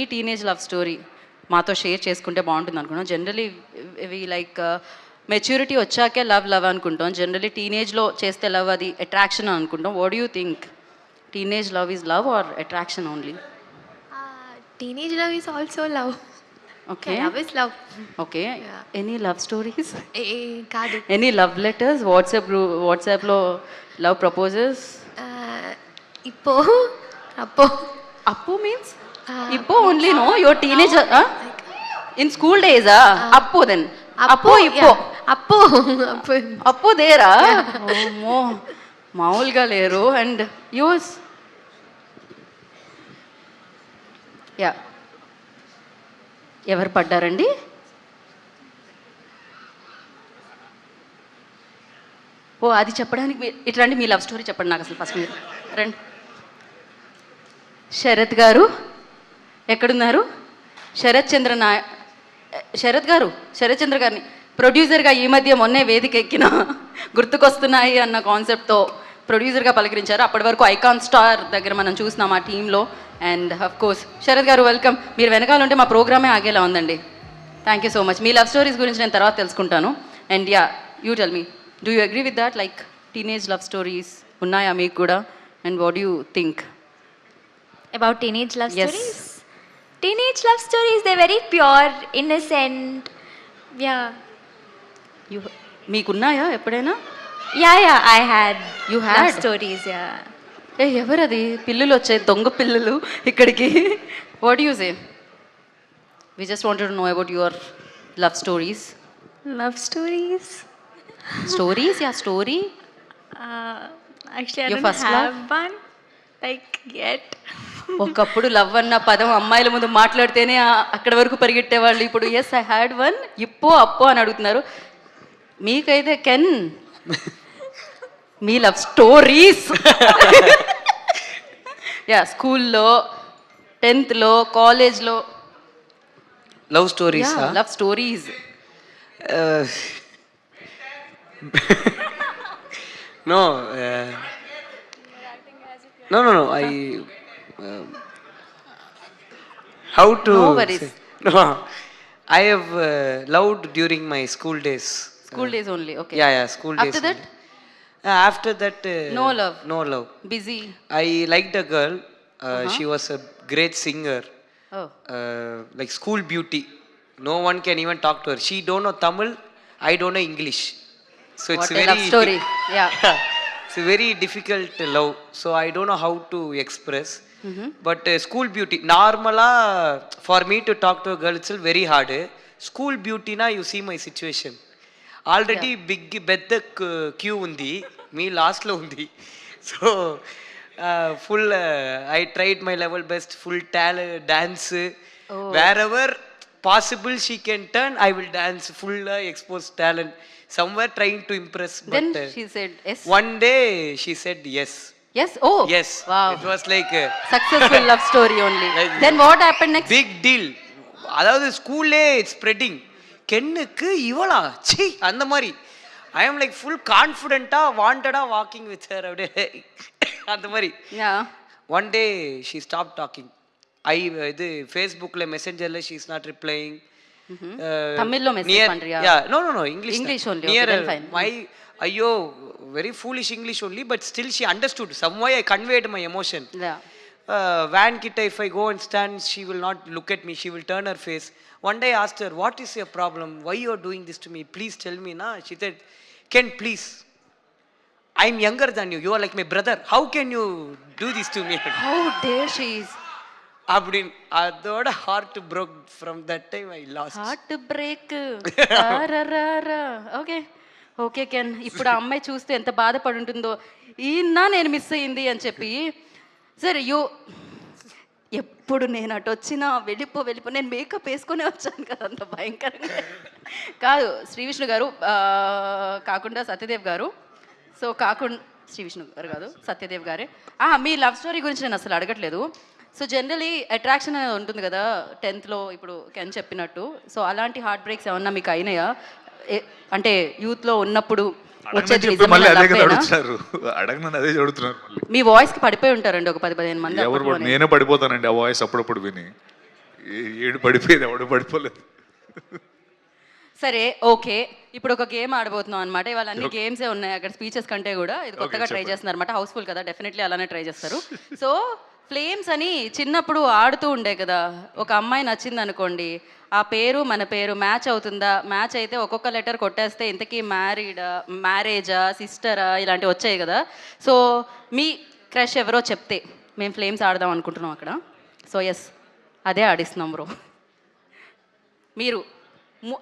ఈ teenage love story మాతో share చేసుకుంటే బాగుంటుంది అనుకున్నాం. జనరలీ వి లైక్ మెచ్యూరిటీ వచ్చాకే లవ్ అనుకుంటాం. జనరలీ టీనేజ్లో చేస్తే లవ్ అది అట్రాక్షన్ అనుకుంటాం. What do you think? Teenage love is love or attraction only? Teenage love is also love. Okay, Love is love. Okay. Yeah. Any love stories? కాదు. Any love letters? వాట్సాప్లో love proposals? ఇప్పో అప్పో అప్పు means ఇప్పో only? No your teenage in school డేసా? అప్పు then అప్పు ఇప్పో అప్పో అప్పో అప్పు దేరా? ఓమో, మామూలుగా లేరు. అండ్ యూస్ యా, ఎవరు పడ్డారండి? ఓ, అది చెప్పడానికి ఇట్లాంటి మీ లవ్ స్టోరీ చెప్పండి నాకు అసలు ఫస్ట్. మీరు రండి. శరత్ గారు ఎక్కడున్నారు? శరత్ చంద్ర గారిని ప్రొడ్యూసర్గా ఈ మధ్య మొన్నే వేదిక ఎక్కిన గుర్తుకొస్తున్నాయి అన్న కాన్సెప్ట్తో ప్రొడ్యూసర్గా పలకరించారు. అప్పటి వరకు ఐకాన్ స్టార్ దగ్గర మనం చూసినాం ఆ టీంలో. అండ్ అఫ్ కోర్స్ శరత్ గారు వెల్కమ్. మీరు వెనకాల ఉంటే మా ప్రోగ్రామే ఆగేలా ఉందండి. Thank you so much. Me love stories గురించి నేను తర్వాత తెలుసుకుంటాను. And yeah, you tell me, do you agree with that? Like teenage love stories ఉన్నాయా మీకు కూడా? And what you think about teenage love Yes. stories? Teenage love stories, they're very pure, innocent. Yeah. You మీకున్నాయా ఎప్పుడైనా? Yeah, I had You love had? stories, yeah. ఎవరది? పిల్లులు వచ్చాయి, దొంగ పిల్లులు ఇక్కడికి. What you say? We just wanted to know about your love stories. Love stories? Stories? Yeah, story. Actually, I Your don't first have love? one, like, yet. ఒకప్పుడు love అన్న పదం అమ్మాయిల ముందు మాట్లాడితేనే అక్కడ వరకు పరిగెట్టేవాళ్ళు. ఇప్పుడు ఎస్ ఐ హ్యాడ్ వన్, ఇప్పో అప్పో అని అడుగుతున్నారు. మీకైతే can me love stories? Yeah, స్కూల్లో, 10th కాలేజ్లో love stories. Love stories. No, no. How to? No worries. No, I have loved during my school days. School days only, okay. Yeah, school days. After that? only. After that, No love. No love. Busy. I liked a girl. She was a great singer. Oh. Like school beauty. No one can even talk to her. She don't know Tamil. I don't know English. So it's What a very love story. Yeah. it's a very difficult love. So I don't know how to express. But school beauty. Normala for me to talk to a girl it's very hard. School beauty na you see my situation. Already big పెద్ద queue ఉంది, మీ లాస్ట్లో ఉంది. So full I tried my level best, full dance wear ever possible she can turn I will dance, full expose talent, somewhere trying to impress. Then But she said yes. one day she said yes. Yes? Oh. Yes. Wow. It was like Successful love story only. Like Then what happened next? big deal. அதாவது ஸ்கூல்லே it's spreading. கென்னுக்கு இவளா C அந்த மாதிரி ஐ ஆம் like full கான்ஃபிடென்ட்டாக வாண்டடாக walking with her அப்படியே அந்த மாதிரி. Yeah. One day she stop talking. இது ஃபேஸ்புக்கில் மெசேஞ்சரில் ஷீ இஸ் நாட் ரிப்ளைங். தமிழ்ல message பண்றியா? No, English only. near Okay, then fine. my ஐயோ very foolish English only, but still she understood some way. I conveyed my emotion. Yeah. Van kitta if I go and stand, she will not look at me, she will turn her face. One day I asked her, what is your problem, why you are doing this to me, please tell me na. She said, Ken, please, I am younger than you are like my brother, how can you do this to me? How dare she is. அப்படின் அதோட heart broke. From that time I lost. Heart break. Okay, okay can. ఇప్పుడు ఆ అమ్మాయి చూస్తే ఎంత బాధపడి ఉంటుందో, ఈయన నేను మిస్ అయ్యింది అని చెప్పి. సరే ఎప్పుడు నేను అటు వచ్చినా వెళ్ళిపో నేను మేకప్ వేసుకొని వచ్చాను కదా, అంత భయంకరంగా కాదు. శ్రీ విష్ణు గారు కాకుండా సత్యదేవ్ గారు. సో కాకుండా శ్రీ విష్ణు గారు కాదు, సత్యదేవ్ గారే. మీ లవ్ స్టోరీ గురించి నేను అసలు అడగట్లేదు. సో జనరలీ అట్రాక్షన్ అనేది ఉంటుంది కదా 10th ఇప్పుడు కెన్ చెప్పినట్టు. సో అలాంటి హార్ట్ బ్రేక్స్ ఏమన్నా మీకు అయినాయా? అంటే యూత్లో ఉన్నప్పుడు వచ్చేది మళ్ళీ అదే కదా అడుగుతున్నారు, అడగనని అదే అడుగుతున్నారు. మీ వాయిస్ కి పడిపోయి ఉంటారండి ఒక 10-15 మంది. ఎవరు నేనే పడిపోతానండి ఆ వాయిస్ అప్పుడప్పుడు విని. ఏడు పడిపోయేది, ఎవడు పడిపోలేదు. సరే ఓకే, ఇప్పుడు ఒక గేమ్ ఆడబోతున్నాం అనమాట. ఇవాళ అన్ని గేమ్సే ఉన్నాయి అక్కడ, స్పీచెస్ కంటే కూడా ఇది కొత్తగా ట్రై చేస్తున్నారు అనమాట. హౌస్ఫుల్ కదా, డెఫినెట్లీ అలానే ట్రై చేస్తారు. సో ఫ్లేమ్స్ అని చిన్నప్పుడు ఆడుతూ ఉండే కదా, ఒక అమ్మాయి నచ్చింది అనుకోండి, ఆ పేరు మన పేరు మ్యాచ్ అవుతుందా, మ్యాచ్ అయితే ఒక్కొక్క లెటర్ కొట్టేస్తే ఇంతకీ మ్యారేజా, సిస్టరా ఇలాంటివి వచ్చాయి కదా. సో మీ క్రష్ ఎవరో చెప్తే మేము ఫ్లేమ్స్ ఆడదాం అనుకుంటున్నాం అక్కడ. సో ఎస్, అదే ఆడిస్తున్నాం బ్రో. మీరు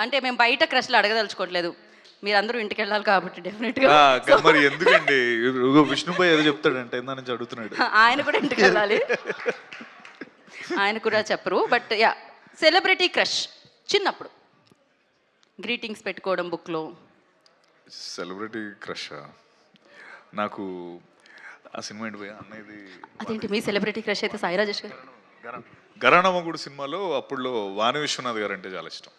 అంటే మేము బయట క్రష్లు అడగదలుచుకోవట్లేదు, మీరు అందరూ ఇంటికి వెళ్ళాలి కాబట్టి డెఫినెట్గా. మరి ఎందుకండి విష్ణుభాయ్ ఏదో చెప్తాడంటే ఇందా నుంచి అడుగుతున్నాడు. ఆయన కూడా ఇంటికి వెళ్ళాలి, ఆయన కూడా చెప్పరు. బట్ యా, సెలబ్రిటీ క్రష్ చిన్నప్పుడు గ్రీటింగ్స్ పెట్టుకోవడం బుక్లో. సెలబ్రిటీ క్రష్ నాకు ఆ సినిమా ఏంటి పోయా అన్నది. అదేంటి మీ సెలబ్రిటీ క్రష్ అయితే సాయి రాజేష్ గారు? గరాణమ్మగుడు సినిమాలో అప్పుడులో వాణి విశ్వనాథ్ గారు అంటే చాలా ఇష్టం.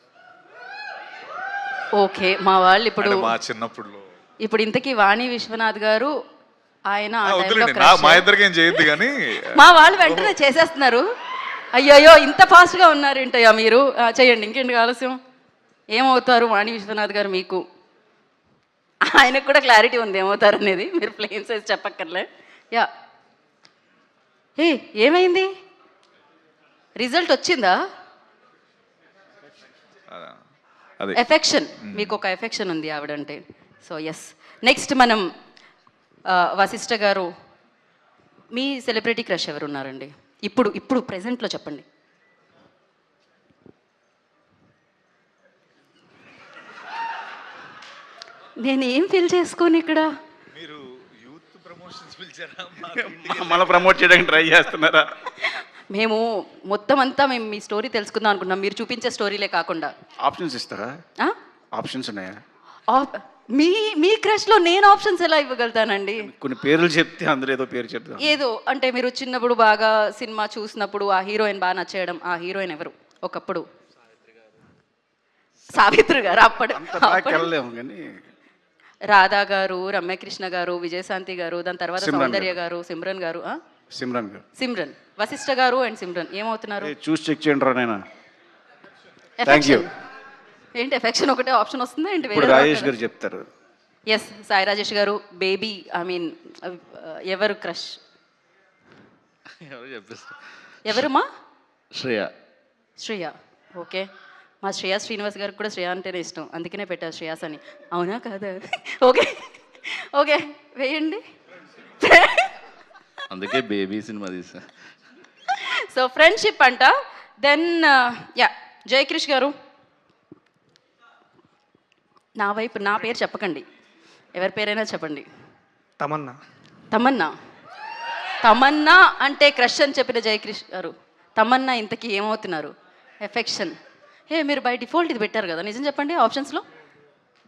ఓకే, మా వాళ్ళు ఇప్పుడు మా చిన్నప్పుడులో ఇప్పుడు ఇంతకీ వాణి విశ్వనాథ్ గారు ఆయన ఆ టైంలో వదిలేండి, crush. మా ఇద్దరికి ఏం చేయొద్దు కానీ మా వాళ్ళు వెంటనే చేసేస్తున్నారు. అయ్యో ఇంత ఫాస్ట్గా ఉన్నారు ఏంటయ్యా మీరు. చేయండి, ఇంకేంటి ఆలస్యం. ఏమవుతారు వాణి విశ్వనాథ్ గారు మీకు? ఆయనకు కూడా క్లారిటీ ఉంది ఏమవుతారు అనేది, మీరు ఫ్లేమ్ సైజ్ చెప్పక్కర్లే. యా, ఏమైంది? రిజల్ట్ వచ్చిందా? అదే ఎఫెక్షన్, మీకు ఒక ఎఫెక్షన్ ఉంది ఆవిడంటే. సో ఎస్, నెక్స్ట్ మనం వశిష్ఠ గారు, మీ సెలబ్రిటీ క్రష్ ఎవరు ఉన్నారండి ఇప్పుడు ప్రెసెంట్లో చెప్పండి. నేను ఏం ఫీల్ చేసుకోను ఇక్కడ. మీరు యూత్ ప్రమోషన్స్ పిలిచారా? మళ్ళీ ప్రమోట్ చేయడానికి ట్రై చేస్తున్నారా? మేము మొత్తం అంతా మేము మీ స్టోరీ తెలుసుకుందాం అనుకుంటున్నాం, మీరు చూపించే స్టోరీలే కాకుండా. ఆప్షన్స్ ఇస్తారా? ఆప్షన్స్ ఉన్నాయా? మీ క్రష్లో నేను ఆప్షన్స్ ఎలా ఇవ్వగలుగుతానండి? కొన్ని పేర్లు చెప్తే అందరూ ఏదో పేరు చెప్తాం. ఏదో అంటే మీరు చిన్నప్పుడు బాగా సినిమా చూసినప్పుడు ఆ హీరోయిన్ బాగా నచ్చేయడం, ఆ హీరోయిన్ ఎవరు ఒకప్పుడు? సావిత్రి గారు. అప్పుడు వెళ్ళలేము కానీ రాధా గారు, రమ్యకృష్ణ గారు, విజయశాంతి గారు, దాని తర్వాత సౌందర్య గారు, సిమ్రన్ గారు. సిమ్రన్, వశిష్ఠ గారు అండ్ సిమ్రన్ ఏమవుతున్నారు? చూసి చెక్ చేయండి రా నాయనా. Thank you. ఏంటి ఎఫెక్షన్ ఒకటే ఆప్షన్ వస్తుందా ఏంటి? ఇప్పుడు రాజేష్ గారు చెప్తారు. ఎస్, సాయి రాజేష్ గారు. బేబీ, ఐ మీన్ ఎవరు క్రష్? ఎవరు చెప్పేస్తారు? ఎవరుమా? శ్రేయ. ఓకే, మా శ్రేయా శ్రీనివాస్ గారికి కూడా శ్రేయ అంటేనే ఇష్టం, అందుకనే పెట్టారు శ్రేయాస్ అని. అవునా కాదా? ఓకే ఓకే, వేయండి. అందుకే బేబీ సినిమా తీసా. సో ఫ్రెండ్షిప్ అంట. దెన్ యా, జయక్రిష్ గారు. నా వైపు నా పేరు చెప్పకండి, ఎవరి పేరైనా చెప్పండి. తమన్నా అంటే క్రష్ అని చెప్పిన జయక్రిష్ గారు, తమన్నా ఇంతకీ ఏమవుతున్నారు? ఎఫెక్షన్. మీరు బై డిఫాల్ట్ ఇది పెట్టారు కదా, నిజం చెప్పండి ఆప్షన్స్లో.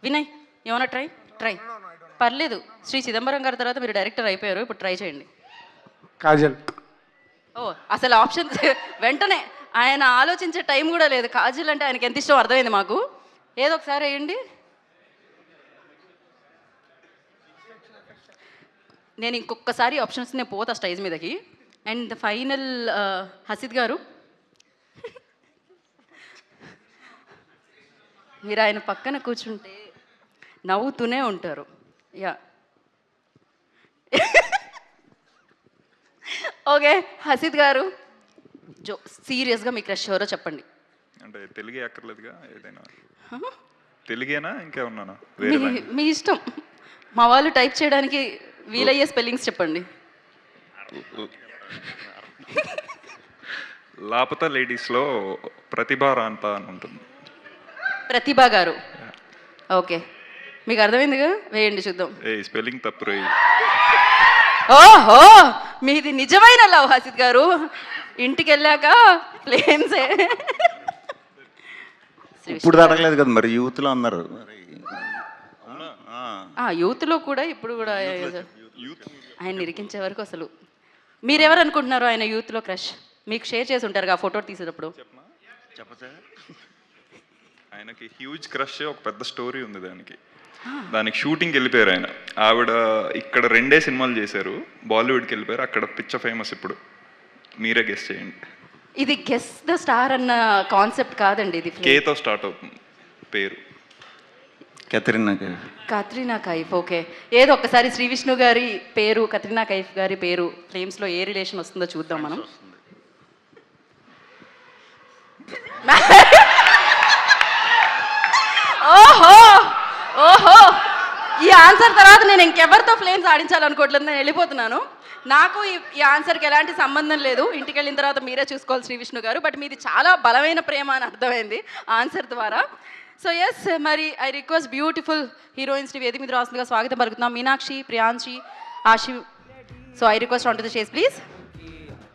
వినయ్, ఏమన్నా ట్రై పర్లేదు. శ్రీ చిదంబరం గారి తర్వాత మీరు డైరెక్టర్ అయిపోయారు, ఇప్పుడు ట్రై చేయండి. కాజల్. ఓ, అసలు ఆప్షన్ వెంటనే ఆయన ఆలోచించే టైం కూడా లేదు. కాజల్ అంటే ఆయనకి ఎంత ఇష్టం అర్థమైంది మాకు. ఏదో ఒకసారి వేయండి. నేను ఇంకొకసారి ఆప్షన్స్ నేను పోతా స్టేజ్ మీదకి. అండ్ ఫైనల్ హసిద్ గారు, మీరు ఆయన పక్కన కూర్చుంటే నవ్వుతూనే ఉంటారు. యా ఓకే, హసిద్ గారు సీరియస్గా మీ క్రష్ ఎవరో చెప్పండి. అంటే తెలుగే అక్కర్లేదుగా, ఏదైనా తెలుగేనా ఇంకేమన్నానా? మీ ఇష్టం. మా వాళ్ళు టైప్ చేయడానికి వీలయ్యే స్పెల్లింగ్స్ చెప్పండి. లాపత లేడీస్లో ప్రతిభ రాంత అని ఉంటుంది. ప్రతిభ గారు. ఓకే, మీకు అర్థమైందిగా, వేయండి చూద్దాం. స్పెల్లింగ్ తప్పు రే. ఓహో, మీది నిజమైన లవ్ హసిద్ గారు. ఇంటికి వెళ్ళాక ప్లేన్సే. ఇప్పుడు అడగలేదు కదా మరి, యూత్లో అన్నారు. యూత్లో కూడా ఇప్పుడు కూడా ఆయన నిరికించే వరకు అసలు మీరెవరు అనుకుంటున్నారు ఆయన యూత్లో క్రష్? మీకు షేర్ చేసి ఉంటారు ఆ ఫోటో తీసేటప్పుడు. ఆయనకి హ్యూజ్ క్రష్, ఒక పెద్ద స్టోరీ ఉంది దానికి షూటింగ్కి వెళ్ళిపోయారు ఆయన. ఆవిడ ఇక్కడ 2 సినిమాలు చేశారు, బాలీవుడ్కి వెళ్ళిపోయారు, అక్కడ పిచ్చ ఫేమస్. ఇప్పుడు మీరే గెస్ చేయండి. ఇది గెస్ ద స్టార్ అన్న కాన్సెప్ట్ కాదండి, ఇది కేతో స్టార్ట్ అవుతుంది పేరు. కెథరిన్ కైఫ్. కత్రినా కైఫ్. ఓకే, ఏదో ఒక్కసారి శ్రీ విష్ణు గారి పేరు కత్రినా కైఫ్ గారి పేరు ఫ్లేమ్స్లో ఏ రిలేషన్ వస్తుందో చూద్దాం మనం. ఓహో ఓహో, ఈ ఆన్సర్ తర్వాత నేను ఇంకెవరితో ఫ్లేమ్స్ ఆడించాలనుకోవట్లేదు, నేను వెళ్ళిపోతున్నాను. నాకు ఈ ఆన్సర్కి ఎలాంటి సంబంధం లేదు, ఇంటికి వెళ్ళిన తర్వాత మీరే చూసుకోవాలి శ్రీ విష్ణు గారు. బట్ మీది చాలా బలమైన ప్రేమ అని అర్థమైంది ఆన్సర్ ద్వారా. సో ఎస్, మరి ఐ రిక్వెస్ట్ బ్యూటిఫుల్ హీరోయిన్స్ని వేదిక మీద రాస్తుందిగా స్వాగతం పలుకుతున్నాం. Meenakshi, Priyanshi, Aashi. So I request on to the stage please.